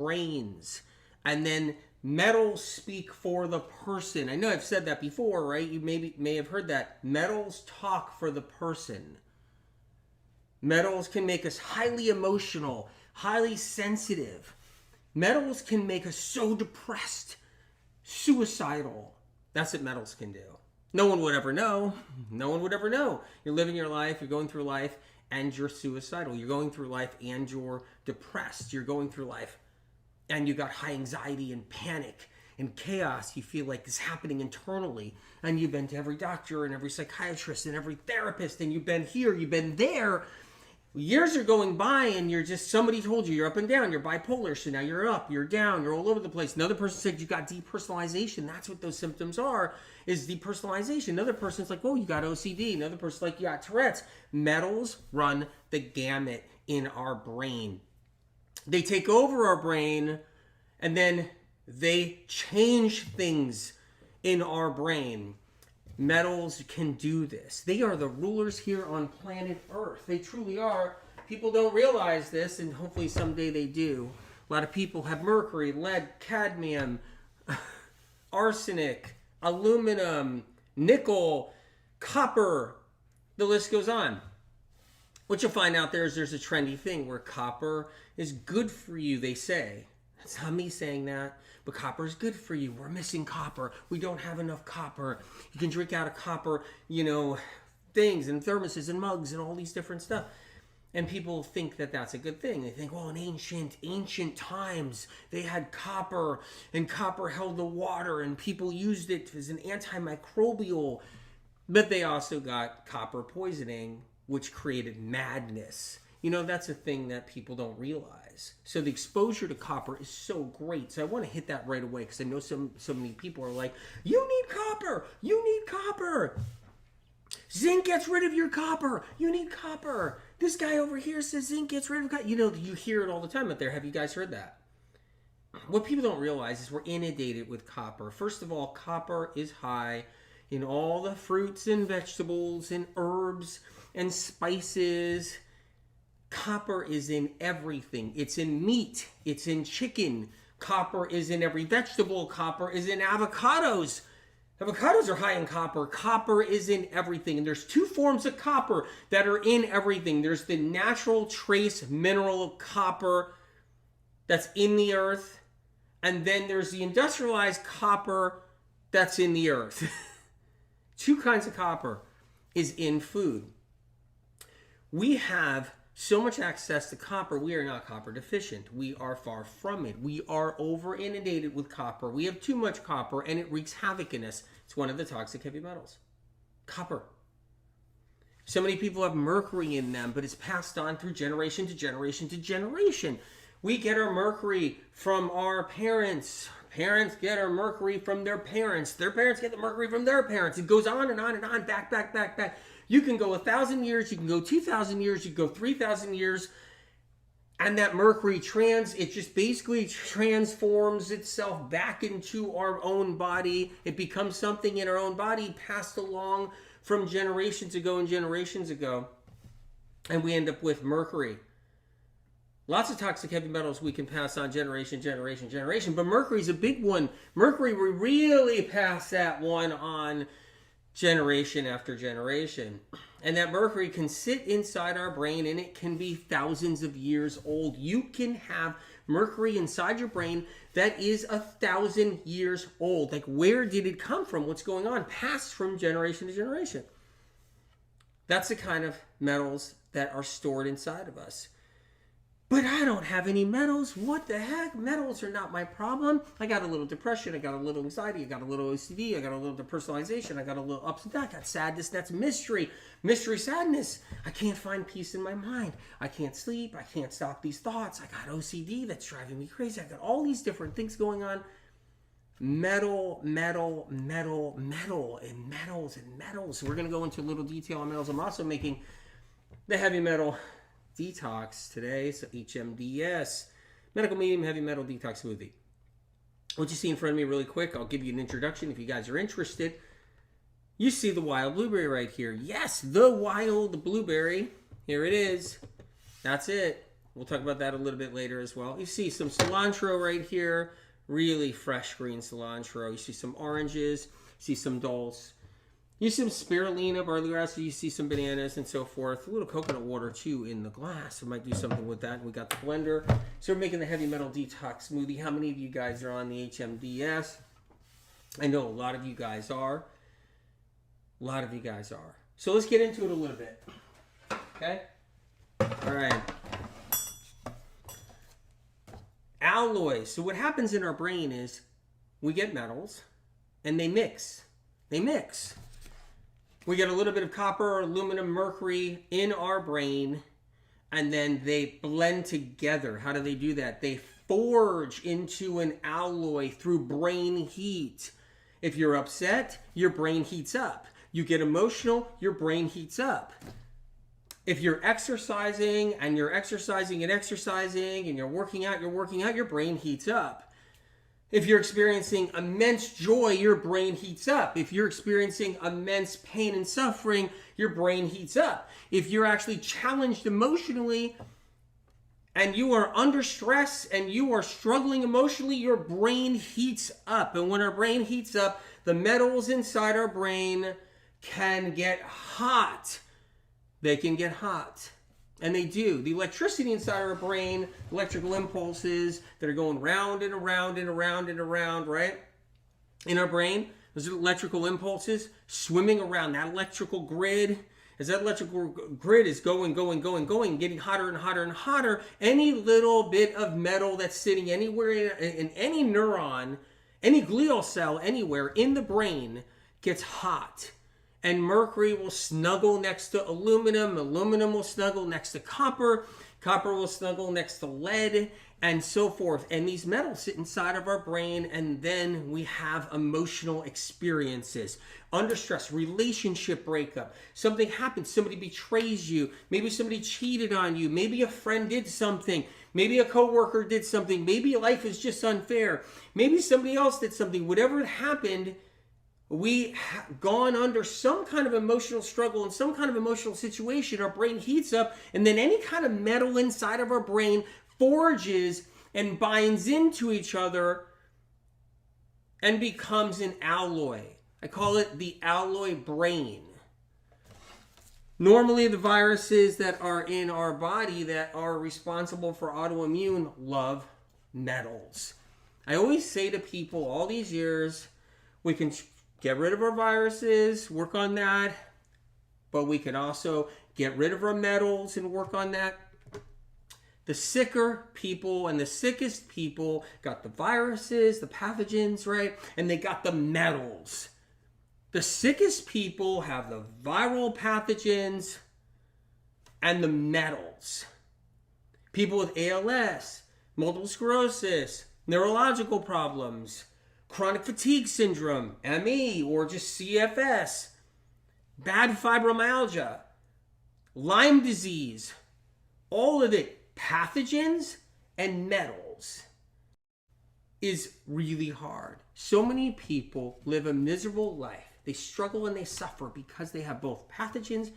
brains. And then metals speak for the person. I know I've said that before, right? You may have heard that. Metals talk for the person. Metals can make us highly emotional, highly sensitive. Metals can make us so depressed, suicidal. That's what metals can do. No one would ever know. No one would ever know. You're living your life, you're going through life, and you're suicidal. You're going through life and you're depressed. You're going through life and you got high anxiety and panic and chaos. You feel like it's happening internally. And you've been to every doctor and every psychiatrist and every therapist, and you've been here, you've been there. Years are going by and you're just, somebody told you you're up and down, you're bipolar, so now you're up, you're down, you're all over the place. Another person said you got depersonalization. That's what those symptoms are, is depersonalization. Another person's like, oh, you got OCD. Another person's like, you got Tourette's. Metals run the gamut in our brain. They take over our brain and then they change things in our brain. Metals can do this. They are the rulers here on planet Earth. They truly are. People don't realize this, and hopefully someday they do. A lot of people have mercury, lead, cadmium, arsenic, aluminum, nickel, copper. The list goes on. What you'll find out there is there's a trendy thing where copper is good for you, they say. It's not me saying that, but copper is good for you. We're missing copper. We don't have enough copper. You can drink out of copper, things and thermoses and mugs and all these different stuff. And people think that that's a good thing. They think, well, in ancient times, they had copper, and copper held the water, and people used it as an antimicrobial. But they also got copper poisoning, which created madness. That's a thing that people don't realize. So the exposure to copper is so great. So I want to hit that right away because I know so many people are like, you need copper. You need copper. Zinc gets rid of your copper. You need copper. This guy over here says zinc gets rid of copper. You hear it all the time out there. Have you guys heard that? What people don't realize is we're inundated with copper. First of all, copper is high in all the fruits and vegetables and herbs and spices. Copper is in everything. It's in meat. It's in chicken. Copper is in every vegetable. Copper is in avocados. Avocados are high in copper. Copper is in everything. And there's two forms of copper that are in everything. There's the natural trace mineral copper that's in the earth. And then there's the industrialized copper that's in the earth. Two kinds of copper is in food. We have so much access to copper, we are not copper deficient. We are far from it. We are over inundated with copper. We have too much copper and it wreaks havoc in us. It's one of the toxic heavy metals. Copper. So many people have mercury in them, but it's passed on through generation to generation to generation. We get our mercury from our parents. Parents get our mercury from their parents. Their parents get the mercury from their parents. It goes on and on and on, back. You can go 1,000 years, you can go 2,000 years, you can go 3,000 years, and that mercury it just basically transforms itself back into our own body. It becomes something in our own body passed along from generations ago and generations ago, and we end up with mercury. Lots of toxic heavy metals we can pass on generation, but mercury is a big one. Mercury, we really pass that one on generation after generation. And that mercury can sit inside our brain and it can be thousands of years old. You can have mercury inside your brain that is 1,000 years old. Like, where did it come from? What's going on? Passed from generation to generation. That's the kind of metals that are stored inside of us. But I don't have any metals. What the heck? Metals are not my problem. I got a little depression. I got a little anxiety. I got a little OCD. I got a little depersonalization. I got a little ups and downs. I got sadness. That's mystery. Mystery sadness. I can't find peace in my mind. I can't sleep. I can't stop these thoughts. I got OCD. That's driving me crazy. I got all these different things going on. Metal, and metals. We're going to go into a little detail on metals. I'm also making the heavy metal detox today, so HMDS, medical medium heavy metal detox smoothie. What you see in front of me really quick, I'll give you an introduction if you guys are interested. You see the wild blueberry right here. Yes, the wild blueberry. Here it is. That's it. We'll talk about that a little bit later as well. You see some cilantro right here, really fresh green cilantro. You see some oranges, you see some dulse. You see some spirulina, barley grass, you see some bananas and so forth. A little coconut water too in the glass. I might do something with that. We got the blender. So we're making the heavy metal detox smoothie. How many of you guys are on the HMDS? I know a lot of you guys are. A lot of you guys are. So let's get into it a little bit. Okay? All right. Alloys. So what happens in our brain is we get metals and they mix. They mix. We get a little bit of copper, aluminum, mercury in our brain, and then they blend together. How do they do that? They forge into an alloy through brain heat. If you're upset, your brain heats up. You get emotional, your brain heats up. If you're exercising and you're exercising and exercising and you're working out, your brain heats up. If you're experiencing immense joy, your brain heats up. If you're experiencing immense pain and suffering, your brain heats up. If you're actually challenged emotionally and you are under stress and you are struggling emotionally, your brain heats up. And when our brain heats up, the metals inside our brain can get hot. They can get hot. And they do. The electricity inside our brain, electrical impulses that are going round and around and around and around, right? In our brain, those are electrical impulses swimming around that electrical grid. As that electrical grid is going, getting hotter and hotter and hotter, any little bit of metal that's sitting anywhere in any neuron, any glial cell anywhere in the brain gets hot. And mercury will snuggle next to aluminum. Aluminum will snuggle next to copper. Copper will snuggle next to lead, and so forth. And these metals sit inside of our brain, and then we have emotional experiences. Under stress, relationship breakup. Something happens. Somebody betrays you. Maybe somebody cheated on you. Maybe a friend did something. Maybe a coworker did something. Maybe life is just unfair. Maybe somebody else did something. Whatever happened, we have gone under some kind of emotional struggle and some kind of emotional situation. Our brain heats up, and then any kind of metal inside of our brain forges and binds into each other and becomes an alloy. I call it the alloy brain. Normally, the viruses that are in our body that are responsible for autoimmune love metals. I always say to people all these years, we can get rid of our viruses, work on that, but we can also get rid of our metals and work on that. The sicker people and the sickest people got the viruses, the pathogens, right? And they got the metals. The sickest people have the viral pathogens and the metals. People with ALS, multiple sclerosis, neurological problems, chronic fatigue syndrome, ME, or just CFS, bad fibromyalgia, Lyme disease, all of it, pathogens and metals, is really hard. So many people live a miserable life. They struggle and they suffer because they have both pathogens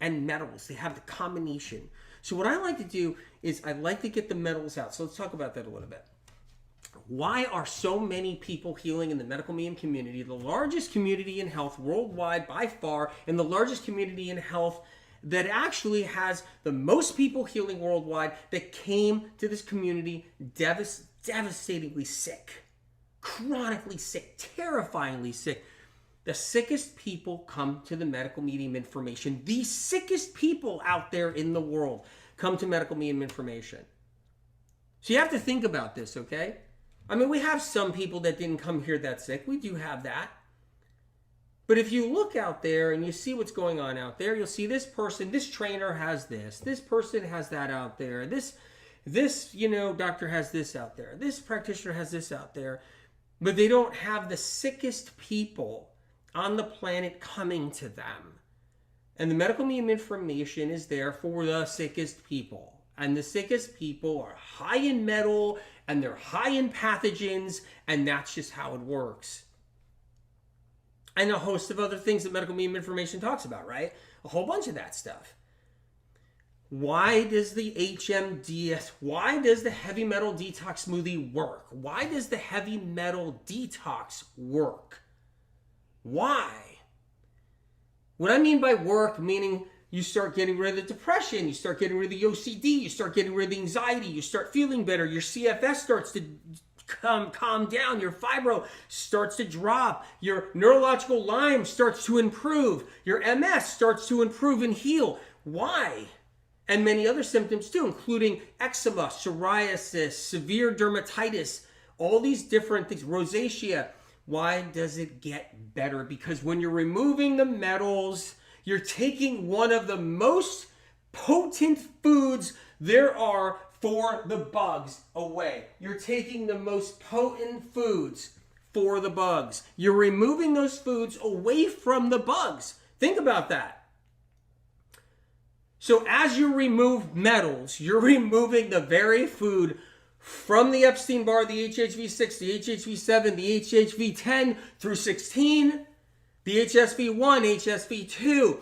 and metals. They have the combination. So what I like to do is I like to get the metals out. So let's talk about that a little bit. Why are so many people healing in the medical medium community, the largest community in health worldwide by far, and the largest community in health that actually has the most people healing worldwide, that came to this community devastatingly sick, chronically sick, terrifyingly sick? The sickest people come to the medical medium information. The sickest people out there in the world come to medical medium information. So you have to think about this, okay? I mean, we have some people that didn't come here that sick. We do have that. But if you look out there and you see what's going on out there, you'll see this person, this trainer has this person has that out there, this doctor has this out there, this practitioner has this out there, but they don't have the sickest people on the planet coming to them. And the medical medium information is there for the sickest people. And the sickest people are high in metal and they're high in pathogens, and that's just how it works. And a host of other things that medical medium information talks about, right? A whole bunch of that stuff. why does the HMDS, why does the heavy metal detox smoothie work? Why does the heavy metal detox work? Why? What I mean by work, meaning you start getting rid of the depression, you start getting rid of the OCD, you start getting rid of the anxiety, you start feeling better, your CFS starts to calm down, your fibro starts to drop, your neurological Lyme starts to improve, your MS starts to improve and heal. Why? And many other symptoms too, including eczema, psoriasis, severe dermatitis, all these different things, rosacea. Why does it get better? Because when you're removing the metals, you're taking one of the most potent foods there are for the bugs away. You're taking the most potent foods for the bugs. You're removing those foods away from the bugs. Think about that. So as you remove metals, you're removing the very food from the Epstein-Barr, the HHV6, the HHV7, the HHV10 through 16, the HSV1, HSV2,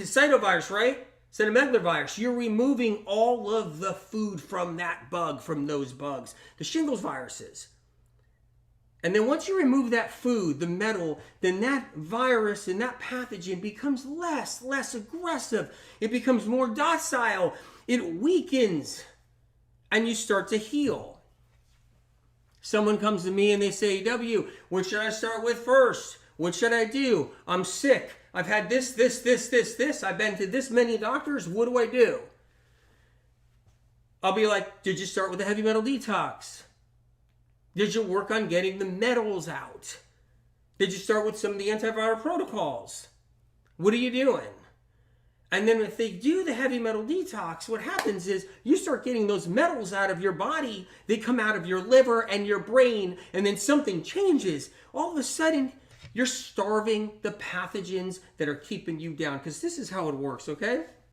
cytovirus, right? Cytomegalovirus. You're removing all of the food from that bug, from those bugs, the shingles viruses. And then once you remove that food, the metal, then that virus and that pathogen becomes less aggressive. It becomes more docile. It weakens. And you start to heal. Someone comes to me and they say, W, what should I start with first? What should I do? I'm sick. I've had this. I've been to this many doctors. What do I do? I'll be like, did you start with the heavy metal detox? Did you work on getting the metals out? Did you start with some of the antiviral protocols? What are you doing? And then if they do the heavy metal detox, what happens is you start getting those metals out of your body. They come out of your liver and your brain, and then something changes. All of a sudden, you're starving the pathogens that are keeping you down, because this is how it works, okay?